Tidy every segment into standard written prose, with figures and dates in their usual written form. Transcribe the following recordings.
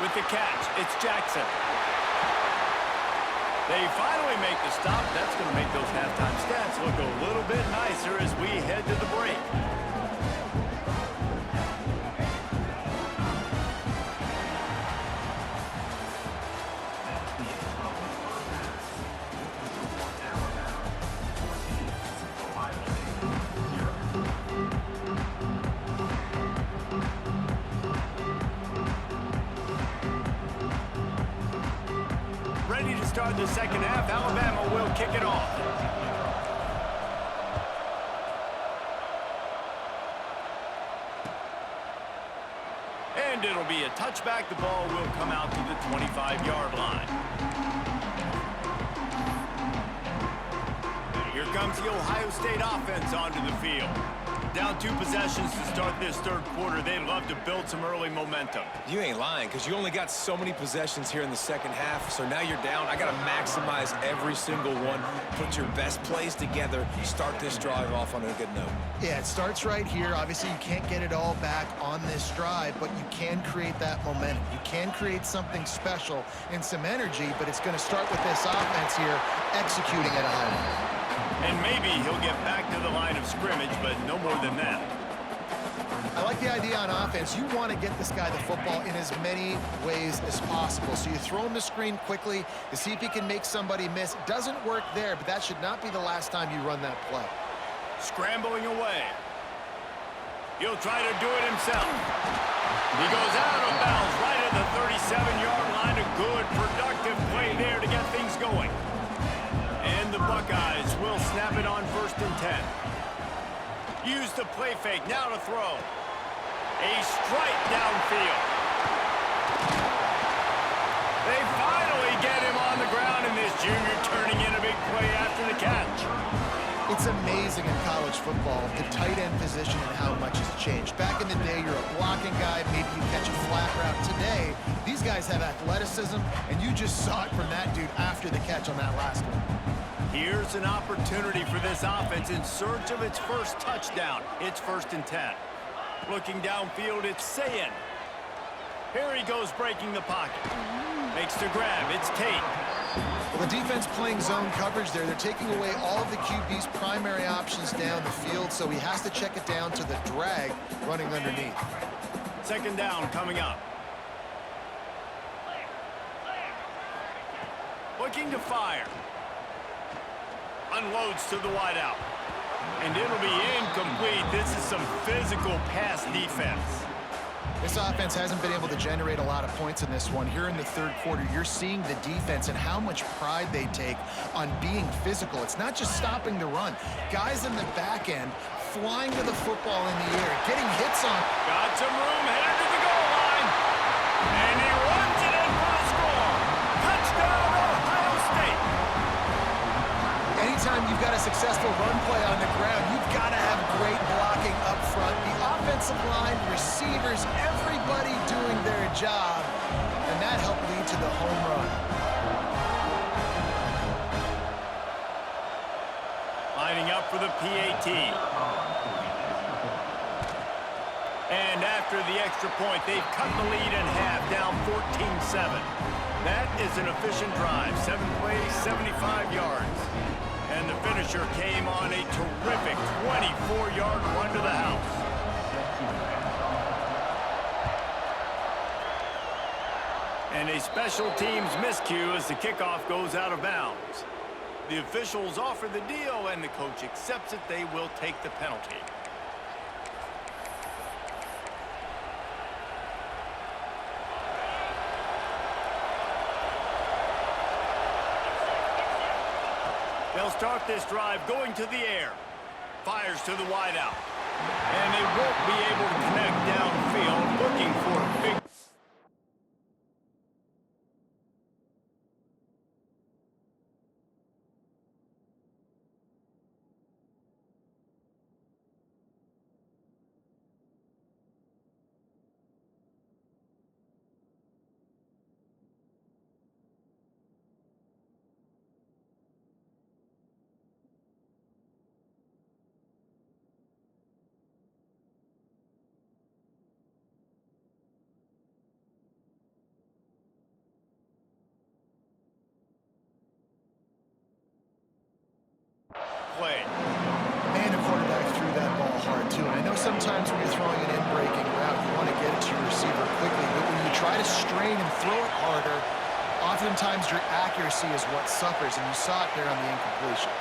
With the catch, it's Jackson. They finally make the stop. That's going to make those halftime stats look a little bit nicer as we head to the break. Ready to start the second half. Alabama will kick it off. And it'll be a touchback. The ball will come out to the 25-yard line. Here comes the Ohio State offense onto the field. Down 2 possessions to start this third quarter. They'd love to build some early momentum. You ain't lying, because you only got so many possessions here in the second half, so now you're down. I got to maximize every single one, put your best plays together, start this drive off on a good note. Yeah, it starts right here. Obviously, you can't get it all back on this drive, but you can create that momentum. You can create something special and some energy, but it's going to start with this offense here executing at a high level. And maybe he'll get back to the line of scrimmage, but no more than that. I like the idea on offense. You want to get this guy the football in as many ways as possible. So you throw him the screen quickly to see if he can make somebody miss. Doesn't work there, but that should not be the last time you run that play. Scrambling away. He'll try to do it himself. He goes out of bounds right at the 37-yard line. A good, productive play there to get things going. And the Buckeyes will snap it on 1st and 10. Use the play fake, now to throw. A strike downfield. They finally get him on the ground, and this junior turning in a big play after the catch. It's amazing in college football, the tight end position and how much has changed. Back in the day, you're a blocking guy, maybe you catch a flat route. Today, these guys have athleticism, and you just saw it from that dude after the catch on that last one. Here's an opportunity for this offense in search of its first touchdown. It's 1st and 10. Looking downfield, it's Sayin. Here he goes breaking the pocket. Makes the grab, it's Tate. Well, the defense playing zone coverage there. They're taking away all of the QB's primary options down the field, so he has to check it down to the drag running underneath. 2nd down coming up. Looking to fire. Unloads to the wideout. And it'll be incomplete. This is some physical pass defense. This offense hasn't been able to generate a lot of points in this one. Here in the third quarter, you're seeing the defense and how much pride they take on being physical. It's not just stopping the run. Guys in the back end flying to the football in the air, getting hits on. Got some room, headed to the goal line. And he runs it in for the score. Touchdown, Ohio State. Anytime you've got a successful run play on the ground, you've got to have great blocking up front. The offensive line, receivers, everybody doing their job, and that helped lead to the home run. Lining up for the PAT. And after the extra point, they've cut the lead in half, down 14-7. That is an efficient drive. 7 plays, 75 yards. And the finisher came on a terrific 24-yard run to the house. And a special teams miscue as the kickoff goes out of bounds. The officials offer the deal, and the coach accepts it. They will take the penalty. They'll start this drive going to the air. Fires to the wideout. And they won't be able to connect downfield, looking for a big... too. And I know sometimes when you're throwing an in-breaking route, you want to get it to your receiver quickly. But when you try to strain and throw it harder, oftentimes your accuracy is what suffers. And you saw it there on the incompletion.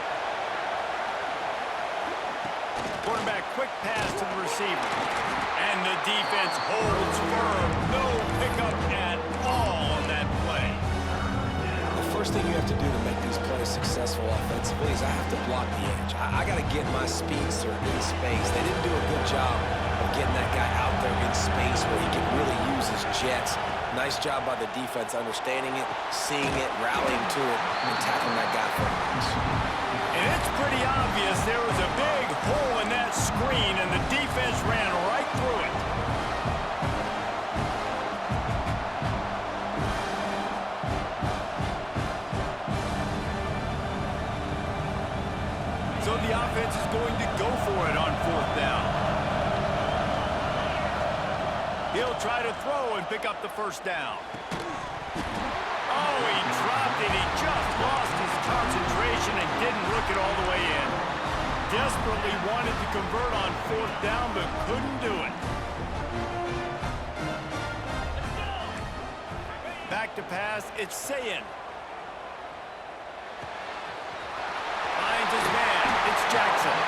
Quarterback, quick pass to the receiver. And the defense holds firm. No pickup at all on that play. The first thing you have to do to make these plays successful offensively is I have to block the edge. I got to get my speedster in space. They didn't do a good job of getting that guy out there in space where he can really use his jets. Nice job by the defense understanding it, seeing it, rallying to it, and tackling that guy for the match. And it's pretty obvious there was a big hole in that screen, and the defense ran right through it. So the offense is going to go for it on 4th down. He'll try to throw and pick up the 1st down. Oh, he dropped it. He just lost his concentration and didn't look it all the way in. Desperately wanted to convert on 4th down, but couldn't do it. Back to pass. It's Sayin. Finds his man. It's Jackson.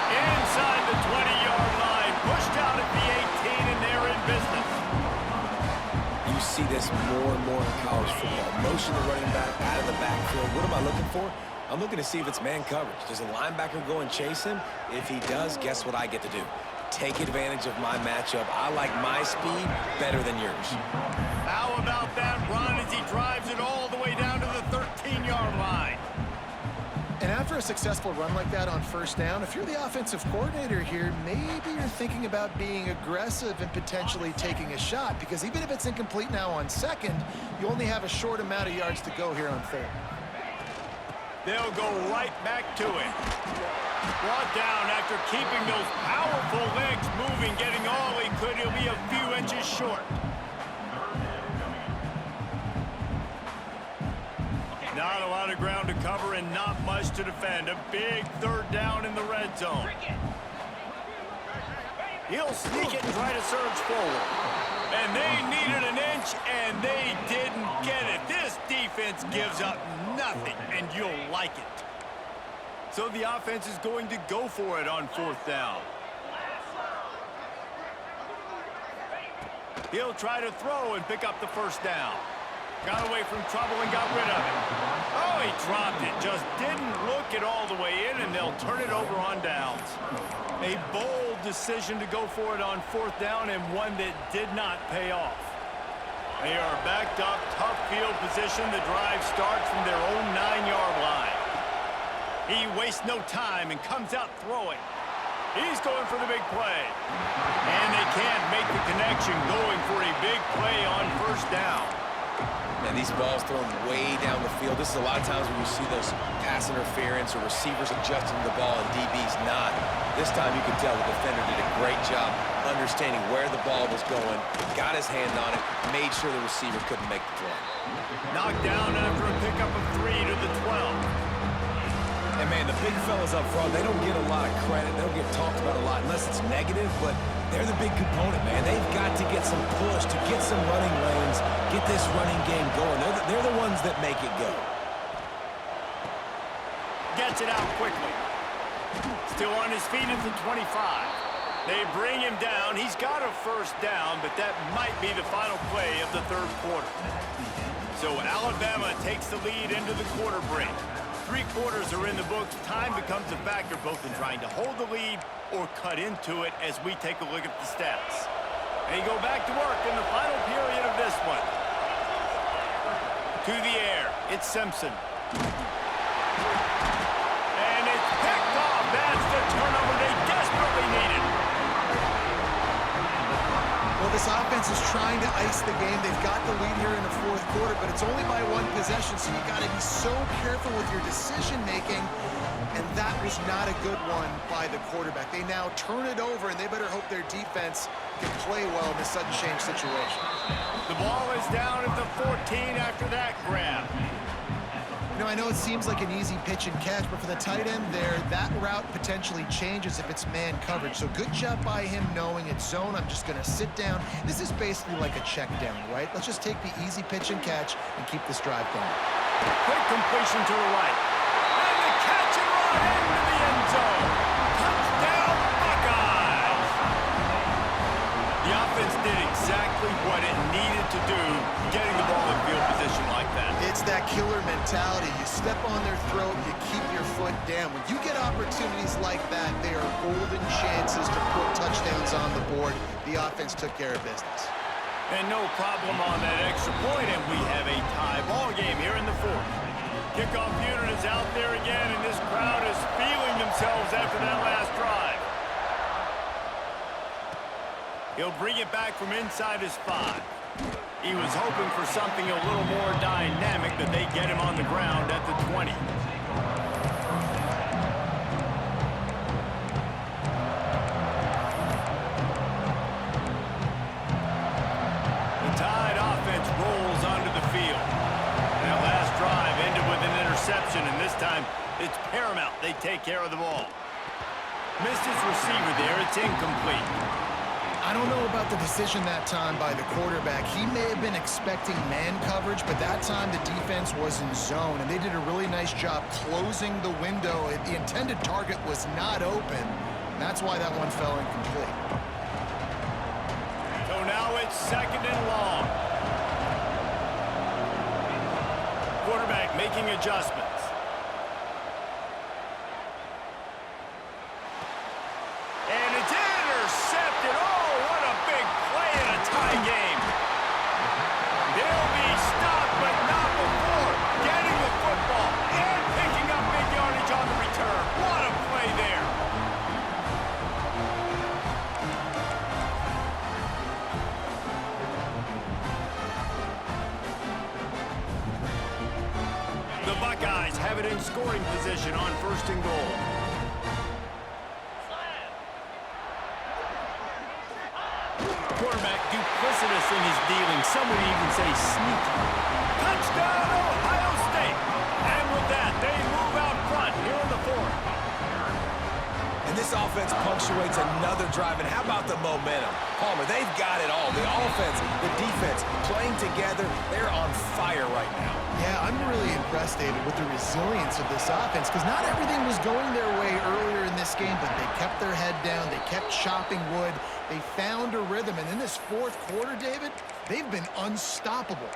Inside the 20-yard line. Pushed out at the 18, and they're in business. You see this more and more in college football. Motion the running back out of the backfield. What am I looking for? I'm looking to see if it's man coverage. Does a linebacker go and chase him? If he does, guess what I get to do? Take advantage of my matchup. I like my speed better than yours. How about that run as he drives it all the way down to the 13-yard line? And after a successful run like that on 1st down, if you're the offensive coordinator here, maybe you're thinking about being aggressive and potentially taking a shot, because even if it's incomplete now on 2nd, you only have a short amount of yards to go here on 3rd. They'll go right back to it. Brought down after keeping those powerful legs moving, getting all he could. He'll be a few inches short. Not a lot of ground to cover and not much to defend. A big 3rd down in the red zone. He'll sneak it and try to surge forward. And they needed an inch, and they didn't get it. This defense gives up nothing, and you'll like it. So the offense is going to go for it on 4th down. He'll try to throw and pick up the 1st down. Got away from trouble and got rid of it. Oh, he dropped it. Just didn't look it all the way in, and they'll turn it over on downs. A bold decision to go for it on 4th down, and one that did not pay off. They are backed up, tough field position. The drive starts from their own 9-yard line. He wastes no time and comes out throwing. He's going for the big play. And they can't make the connection, going for a big play on 1st down. Man, these balls thrown way down the field. This is a lot of times when you see those pass interference or receivers adjusting the ball and DBs not. This time you can tell the defender did a great job understanding where the ball was going, got his hand on it, made sure the receiver couldn't make the play. Knocked down after a pickup of 3 to the 12. And, man, the big fellas up front, they don't get a lot of credit. They don't get talked about a lot unless it's negative, but they're the big component, man. They've got to get some push, to get some running lanes, get this running game going. They're the ones that make it go. Gets it out quickly. Still on his feet at the 25. They bring him down. He's got a 1st down, but that might be the final play of the 3rd quarter. So Alabama takes the lead into the quarter break. 3 quarters are in the books. Time becomes a factor both in trying to hold the lead or cut into it as we take a look at the stats. They go back to work in the final period of this one. To the air, it's Simpson. And it's picked off. That's the turnover they desperately needed. Well, this offense is trying to ice the game. They've got the lead here in the 4th quarter, but it's only by 1 possession, so you got to be so careful with your decision-making, and that was not a good one by the quarterback. They now turn it over, and they better hope their defense can play well in this sudden change situation. The ball is down at the 14 after that grab. You know, I know it seems like an easy pitch and catch, but for the tight end there, that route potentially changes if it's man coverage. So good job by him knowing it's zone. I'm just going to sit down. This is basically like a check down, right? Let's just take the easy pitch and catch and keep this drive going. Quick completion to the right. And the catch and run into the end zone. Touchdown, Buckeyes! The offense did exactly what it needed to do, getting the ball in field position like that. It's that killer mentality. You step on their throat, you keep your foot down. When you get opportunities like that, they are golden chances to put touchdowns on the board. The offense took care of business. And no problem on that extra point, and we have a tie ball game here in the fourth. Kickoff unit is out there again, and this crowd is feeling themselves after that last drive. He'll bring it back from inside his 5. He was hoping for something a little more dynamic, but they get him on the ground at the 20. The Tide offense rolls onto the field. That last drive ended with an interception, and this time it's paramount they take care of the ball. Missed his receiver there. It's incomplete. I don't know about the decision that time by the quarterback. He may have been expecting man coverage, but that time the defense was in zone, and they did a really nice job closing the window. The intended target was not open. That's why that one fell incomplete. So now it's 2nd and long. Quarterback making adjustments. And it's intercepted. Oh, what a big play in a tie game. They'll be stopped, but not before getting the football and picking up big yardage on the return. What a play there. The Buckeyes have it in scoring position on 1st and goal. Quarterback duplicitous in his dealing. Some would even say sneaky. Touchdown, Ohio State! And with that, they move out front here in the 4th. And this offense punctuates another drive. And how about the momentum? Palmer, they've got it all. The offense, the defense, playing together. They're on fire right now. Yeah, I'm really impressed, David, with the resilience of this offense, because not everything was going their way earlier in this game, but they kept their head down. They kept chopping wood. They found a rhythm. And in this 4th quarter, David, they've been unstoppable.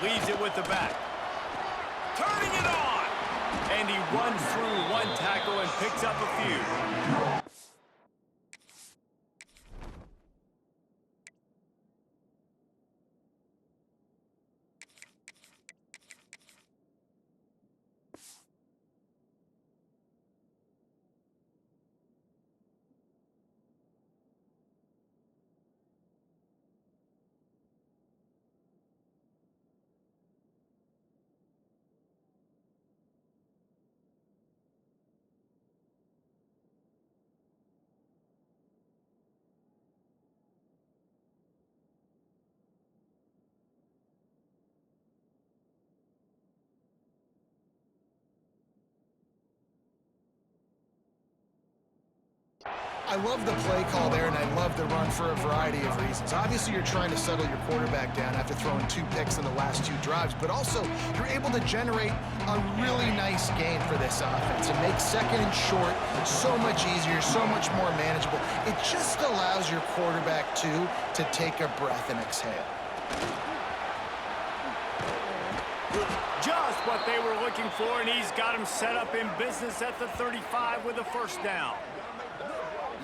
Leaves it with the back. Turning it on! And he runs through one tackle and picks up a few. I love the play call there, and I love the run for a variety of reasons. Obviously, you're trying to settle your quarterback down after throwing 2 picks in the last 2 drives, but also you're able to generate a really nice gain for this offense and make 2nd and short so much easier, so much more manageable. It just allows your quarterback, too, to take a breath and exhale. Just what they were looking for, and he's got him set up in business at the 35 with a 1st down.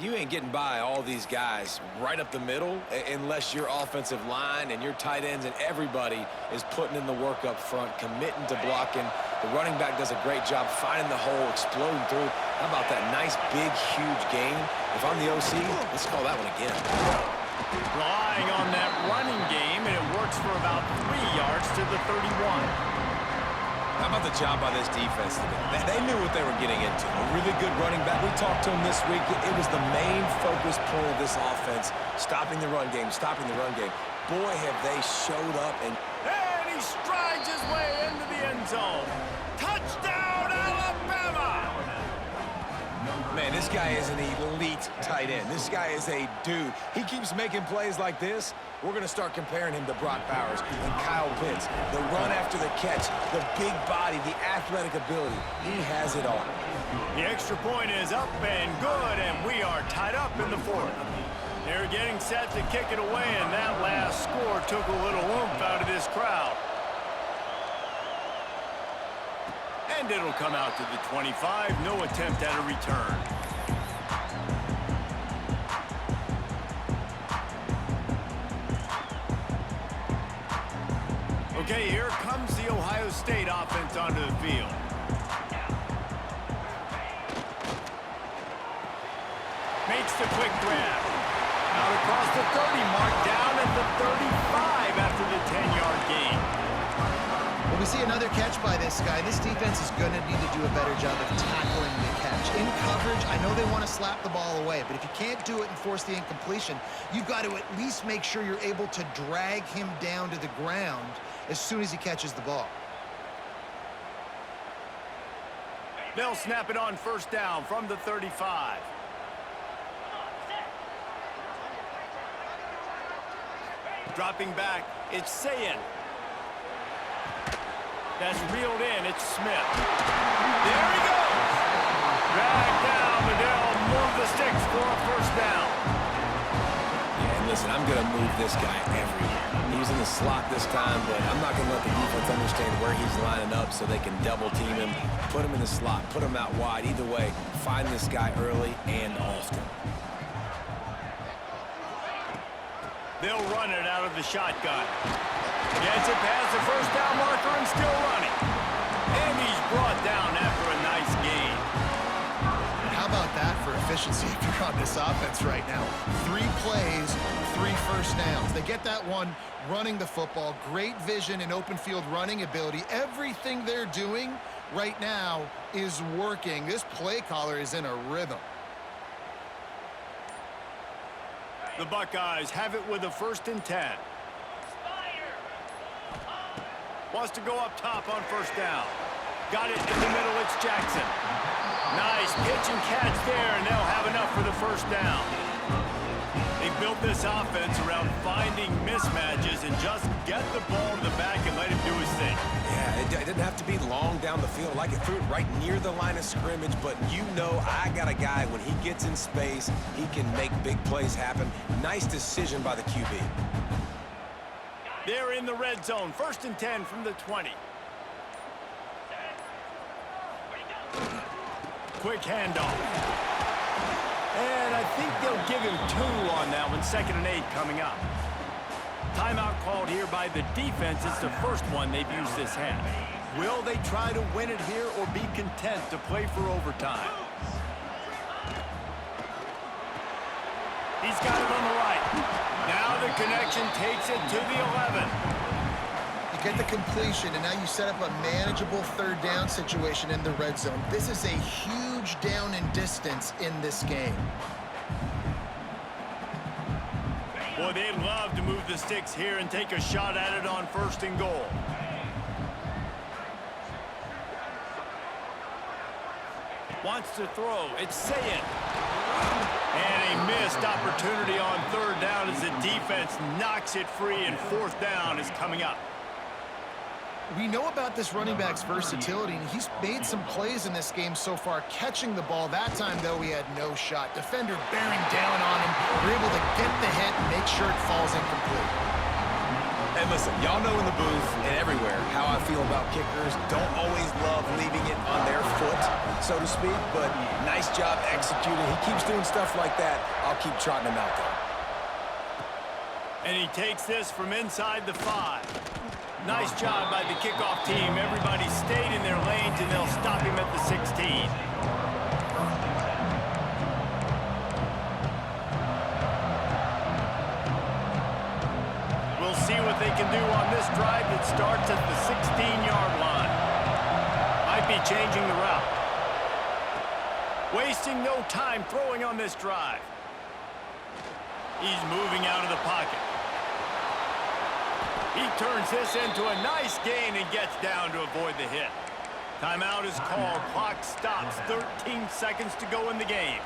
You ain't getting by all these guys right up the middle unless your offensive line and your tight ends and everybody is putting in the work up front, committing to blocking. The running back does a great job finding the hole, exploding through. How about that nice, big, huge gain? If I'm the OC, let's call that one again. Relying on that running game, and it works for about 3 yards to the 31. How about the job by this defense today? They knew what they were getting into. A really good running back. We talked to him this week. It was the main focus point of this offense, stopping the run game, stopping the run game. Boy, have they showed up. And he strides his way into the end zone. Touchdown, Alabama! Man, this guy is an elite tight end. This guy is a dude. He keeps making plays like this. We're going to start comparing him to Brock Bowers and Kyle Pitts. The run after the catch, the big body, the athletic ability. He has it all. The extra point is up and good, and we are tied up in the fourth. They're getting set to kick it away, and that last score took a little oomph out of this crowd. And it'll come out to the 25. No attempt at a return. Okay, here comes the Ohio State offense onto the field. Makes the quick grab. Out across the 30, marked down at the 35 after the 10-yard gain. Well, we see another catch by this guy. This defense is going to need to do a better job of tackling the catch. In coverage, I know they want to slap the ball away, but if you can't do it and force the incompletion, you've got to at least make sure you're able to drag him down to the ground as soon as he catches the ball. They'll snap it on first down from the 35. Dropping back, it's Sayin. That's reeled in, it's Smith. There he goes! Dragged down, but they'll move the sticks for a first down. Yeah, and listen, I'm going to move this guy everywhere. He was in the slot this time, but I'm not going to let the defense understand where he's lining up so they can double team him, put him in the slot, put him out wide. Either way, find this guy early and often. They'll run it out of the shotgun. Gets it past the first down marker and still running. And he's brought down after a nice gain. And how about that for efficiency if you're on this offense right now? 3 plays, 3 first downs. They get that one running the football. Great vision and open field running ability. Everything they're doing right now is working. This play caller is in a rhythm. The Buckeyes have it with a 1st and 10. Wants to go up top on first down. Got it in the middle, it's Jackson. Nice pitch and catch there, and they'll have enough for the first down. They built this offense around finding mismatches and just get the ball to the back and let him do his thing. Yeah, it didn't have to be long down the field. Like it threw it right near the line of scrimmage, but you know I got a guy, when he gets in space, he can make big plays happen. Nice decision by the QB. They're in the red zone. 1st and 10 from the 20. Quick handoff. And I think they'll give him 2 on that one. 2nd and 8 coming up. Timeout called here by the defense. It's the first one they've used this half. Will they try to win it here or be content to play for overtime? He's got it on the right. Now the connection takes it to the 11. You get the completion, and now you set up a manageable 3rd down situation in the red zone. This is a huge down in distance in this game. Boy, they'd love to move the sticks here and take a shot at it on 1st and goal. Wants to throw. It's Sayin. And a missed opportunity on 3rd down as the defense knocks it free, and 4th down is coming up. We know about this running back's versatility, and he's made some plays in this game so far, catching the ball. That time, though, he had no shot. Defender bearing down on him. We're able to get the hit and make sure it falls incomplete. And listen, y'all know in the booth and everywhere how I feel about kickers. Don't always love leaving it on their foot, so to speak, but nice job executing. He keeps doing stuff like that. I'll keep trotting him out there. And he takes this from inside the 5. Nice job by the kickoff team. Everybody stayed in their lanes, and they'll stop him at the 16. We'll see what they can do on this drive that starts at the 16-yard line. changing the route. Wasting no time throwing on this drive. He's moving out of the pocket. He turns this into a nice gain and gets down to avoid the hit. Timeout is called. Clock stops. 13 seconds to go in the game.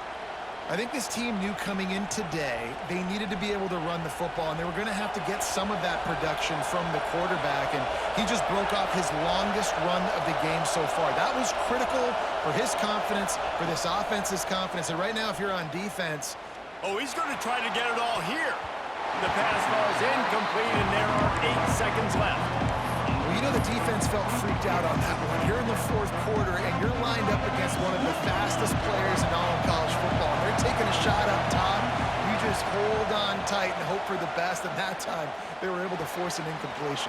I think this team knew coming in today they needed to be able to run the football, and they were going to have to get some of that production from the quarterback, and he just broke off his longest run of the game so far. That was critical for his confidence, for this offense's confidence, and right now if you're on defense... Oh, he's going to try to get it all here. The pass falls incomplete, and there are 8 seconds left. Well, you know the defense felt freaked out on that one. You're in the fourth quarter, and you're lined up against one of the fastest players in all of college football. They're taking a shot up top. You just hold on tight and hope for the best, and that time they were able to force an incompletion.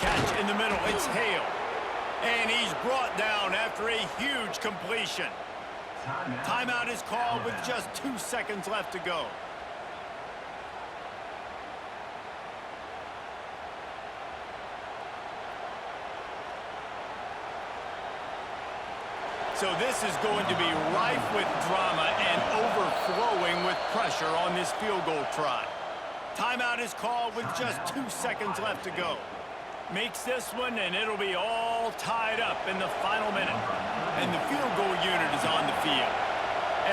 Catch in the middle. It's Hale. And he's brought down after a huge completion. Timeout is called with just 2 seconds left to go. So this is going to be rife with drama and overflowing with pressure on this field goal try. Timeout is called with just 2 seconds left to go. Makes this one, and it'll be all tied up in the final minute. And the field goal unit is on the field.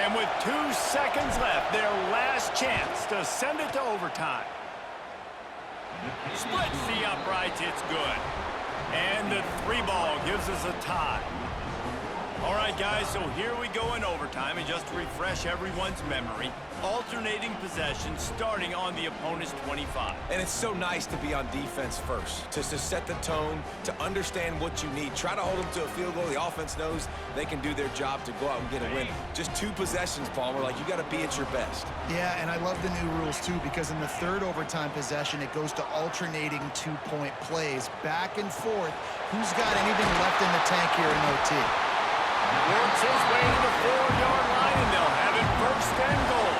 And with 2 seconds left, their last chance to send it to overtime. Splits the uprights, it's good. And the 3-ball gives us a tie. All right, guys, so here we go in overtime, and just to refresh everyone's memory, alternating possession starting on the opponent's 25. And it's so nice to be on defense first, to set the tone, to understand what you need. Try to hold them to a field goal. The offense knows they can do their job to go out and get a win. Just 2 possessions, Palmer, like you got to be at your best. Yeah, and I love the new rules, too, because in the third overtime possession, it goes to alternating 2-point plays, back and forth. Who's got anything left in the tank here in OT? Works his way to the 4-yard line, and they'll have it first and goal.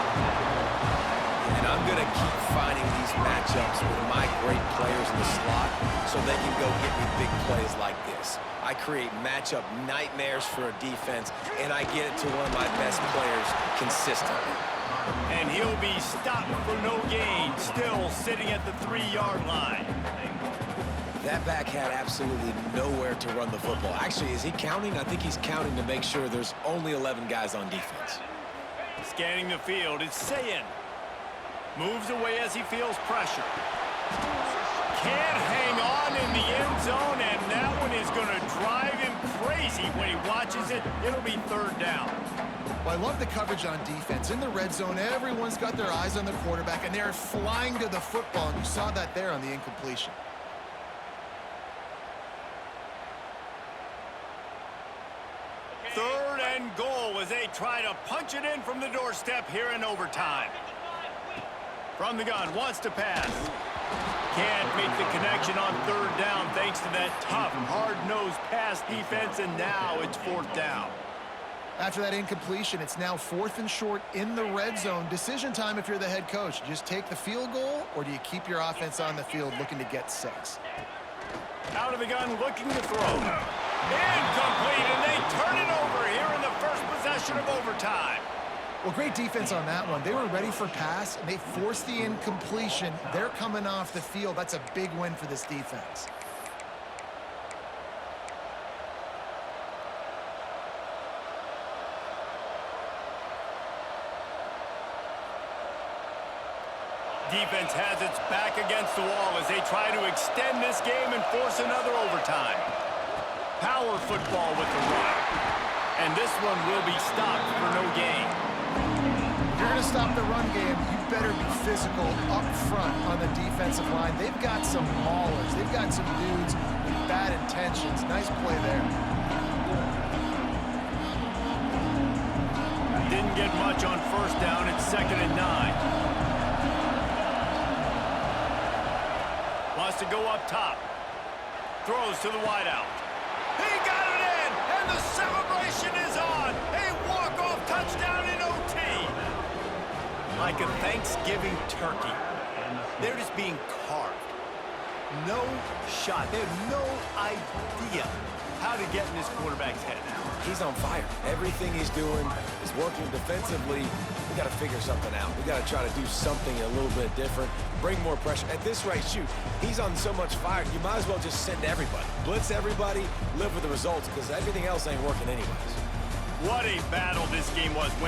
And I'm going to keep finding these matchups with my great players in the slot so they can go get me big plays like this. I create matchup nightmares for a defense, and I get it to one of my best players consistently. And he'll be stopped for no gain, still sitting at the 3-yard line. That back had absolutely nowhere to run the football. Actually, is he counting? I think he's counting to make sure there's only 11 guys on defense. Scanning the field, it's Sayin. Moves away as he feels pressure. Can't hang on in the end zone, and that one is going to drive him crazy when he watches it. It'll be 3rd down. Well, I love the coverage on defense. In the red zone, everyone's got their eyes on the quarterback, and they're flying to the football, and you saw that there on the incompletion. Third and goal as they try to punch it in from the doorstep here in overtime. From the gun, wants to pass. Can't make the connection on 3rd down thanks to that tough, hard-nosed pass defense, and now it's 4th down. After that incompletion, it's now 4th and short in the red zone. Decision time if you're the head coach. Just take the field goal, or do you keep your offense on the field looking to get 6? Out of the gun, looking to throw. Incomplete, and they turn it over here in the first possession of overtime. Well, great defense on that one. They were ready for pass, and they forced the incompletion. They're coming off the field. That's a big win for this defense. Defense has its back against the wall as they try to extend this game and force another overtime. Power football with the run. And this one will be stopped for no gain. If you're going to stop the run game, you better be physical up front on the defensive line. They've got some maulers. They've got some dudes with bad intentions. Nice play there. Didn't get much on 1st down. It's 2nd and 9. Wants to go up top. Throws to the wideout. He got it in, and the celebration is on. A walk-off touchdown in OT. Like a Thanksgiving turkey. They're just being carved. No shot. They have no idea How did get in this quarterback's head? He's on fire. Everything he's doing is working defensively. We got to figure something out. We got to try to do something a little bit different, bring more pressure. At this rate, shoot, he's on so much fire, you might as well just send everybody. Blitz everybody, live with the results, because everything else ain't working anyways. What a battle this game was. When